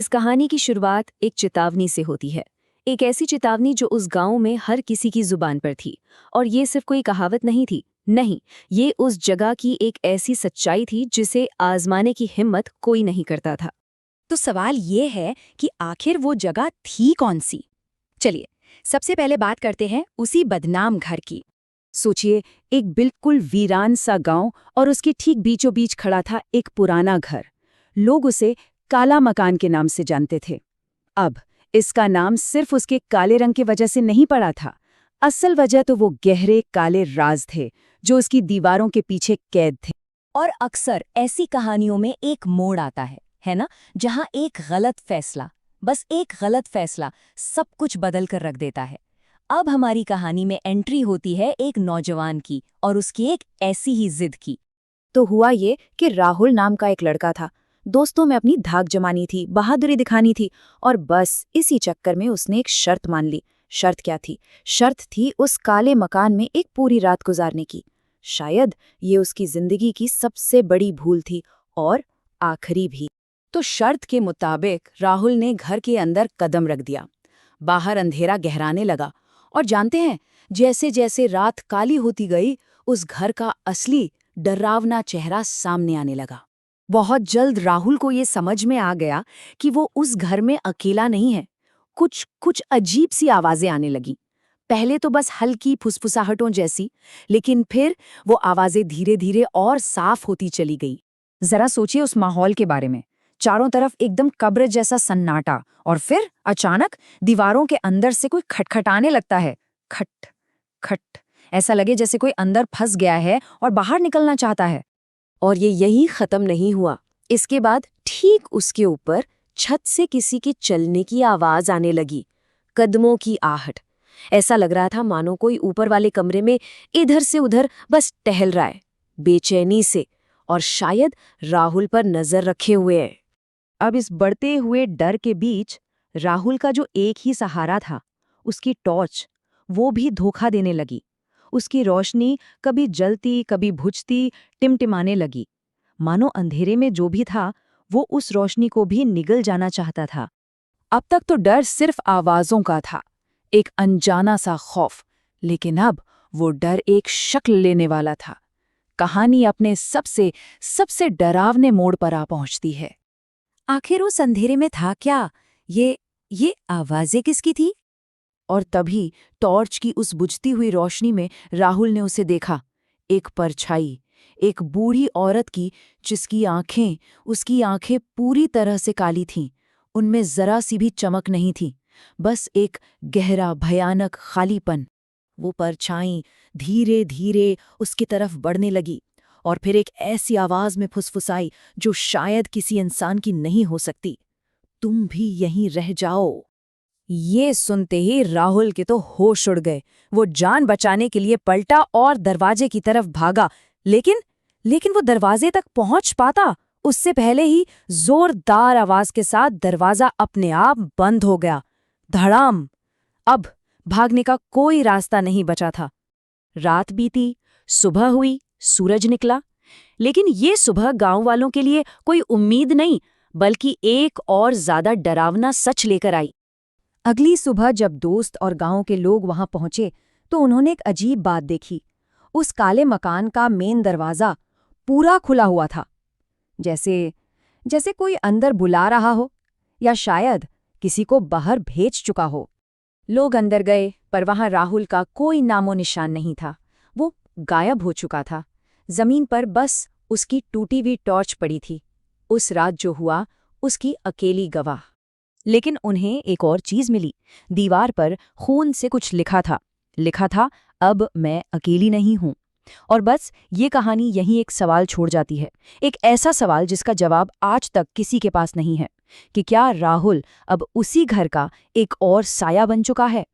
इस कहानी की शुरुआत एक चेतावनी से होती है। एक ऐसी चेतावनी जो उस गांव में हर किसी की जुबान पर थी। और ये सिर्फ कोई कहावत नहीं थी, नहीं, ये उस जगह की एक ऐसी सच्चाई थी जिसे आजमाने की हिम्मत कोई नहीं करता था। तो सवाल ये है कि आखिर वो जगह थी कौन सी? चलिए, सबसे पहले बात करते हैं उसी बदनाम घर की। सोचिए, एक बिल्कुल वीरान सा गांव और उसके ठीक बीचों बीच खड़ा था एक पुराना घर। लोग उसे काला मकान के नाम से जानते थे। अब इसका नाम सिर्फ उसके काले रंग की वजह से नहीं पड़ा था। असल वजह तो वो गहरे काले राज थे जो उसकी दीवारों के पीछे कैद थे। और अक्सर ऐसी कहानियों में एक मोड़ आता है ना, जहां एक गलत फैसला, बस एक गलत फैसला सब कुछ बदल कर रख देता है। अब हमारी कहानी में एंट्री होती है एक नौजवान की और उसकी एक ऐसी ही जिद की। तो हुआ ये कि राहुल नाम का एक लड़का था। दोस्तों में अपनी धाक जमानी थी, बहादुरी दिखानी थी, और बस इसी चक्कर में उसने एक शर्त मान ली। शर्त क्या थी? शर्त थी उस काले मकान में एक पूरी रात गुजारने की। शायद ये उसकी जिंदगी की सबसे बड़ी भूल थी और आखिरी भी। तो शर्त के मुताबिक राहुल ने घर के अंदर कदम रख दिया। बाहर अंधेरा गहराने लगा और जानते हैं, जैसे जैसे रात काली होती गई, उस घर का असली डरावना चेहरा सामने आने लगा। बहुत जल्द राहुल को ये समझ में आ गया कि वो उस घर में अकेला नहीं है। कुछ कुछ अजीब सी आवाजें आने लगी। पहले तो बस हल्की फुसफुसाहटों जैसी, लेकिन फिर वो आवाजें धीरे धीरे और साफ होती चली गई। जरा सोचिए उस माहौल के बारे में। चारों तरफ एकदम कब्र जैसा सन्नाटा, और फिर अचानक दीवारों के अंदर से कोई खटखटाने लगता है। खट खट, ऐसा लगे जैसे कोई अंदर फंस गया है और बाहर निकलना चाहता है। और ये यही खत्म नहीं हुआ। इसके बाद ठीक उसके ऊपर छत से किसी के चलने की आवाज आने लगी, कदमों की आहट। ऐसा लग रहा था मानो कोई ऊपर वाले कमरे में इधर से उधर बस टहल रहा है, बेचैनी से, और शायद राहुल पर नजर रखे हुए है। अब इस बढ़ते हुए डर के बीच राहुल का जो एक ही सहारा था, उसकी टॉर्च, वो भी धोखा देने लगी। उसकी रोशनी कभी जलती कभी बुझती टिमटिमाने लगी, मानो अंधेरे में जो भी था वो उस रोशनी को भी निगल जाना चाहता था। अब तक तो डर सिर्फ आवाजों का था, एक अनजाना सा खौफ, लेकिन अब वो डर एक शक्ल लेने वाला था। कहानी अपने सबसे सबसे डरावने मोड़ पर आ पहुंचती है। आखिर उस अंधेरे में था क्या? ये आवाजें किसकी थी? और तभी टॉर्च की उस बुझती हुई रोशनी में राहुल ने उसे देखा। एक परछाई, एक बूढ़ी औरत की, जिसकी उसकी आंखें पूरी तरह से काली थीं। उनमें जरा सी भी चमक नहीं थी, बस एक गहरा भयानक खालीपन। वो परछाई धीरे धीरे उसकी तरफ बढ़ने लगी और फिर एक ऐसी आवाज में फुसफुसाई जो शायद किसी इंसान की नहीं हो सकती, तुम भी यहीं रह जाओ। ये सुनते ही राहुल के तो होश उड़ गए। वो जान बचाने के लिए पलटा और दरवाजे की तरफ भागा, लेकिन वो दरवाजे तक पहुंच पाता उससे पहले ही जोरदार आवाज के साथ दरवाजा अपने आप बंद हो गया। धड़ाम! अब भागने का कोई रास्ता नहीं बचा था। रात बीती, सुबह हुई, सूरज निकला, लेकिन ये सुबह गांव वालों के लिए कोई उम्मीद नहीं, बल्कि एक और ज्यादा डरावना सच लेकर आई। अगली सुबह जब दोस्त और गांव के लोग वहां पहुंचे तो उन्होंने एक अजीब बात देखी। उस काले मकान का मेन दरवाजा पूरा खुला हुआ था, जैसे कोई अंदर बुला रहा हो, या शायद किसी को बाहर भेज चुका हो। लोग अंदर गए, पर वहां राहुल का कोई नामो निशान नहीं था। वो गायब हो चुका था। जमीन पर बस उसकी टूटी हुई टॉर्च पड़ी थी। उस रात जो हुआ, उसकी अकेली गवाह। लेकिन उन्हें एक और चीज मिली। दीवार पर खून से कुछ लिखा था, अब मैं अकेली नहीं हूं। और बस ये कहानी यहीं एक सवाल छोड़ जाती है, एक ऐसा सवाल जिसका जवाब आज तक किसी के पास नहीं है, कि क्या राहुल अब उसी घर का एक और साया बन चुका है?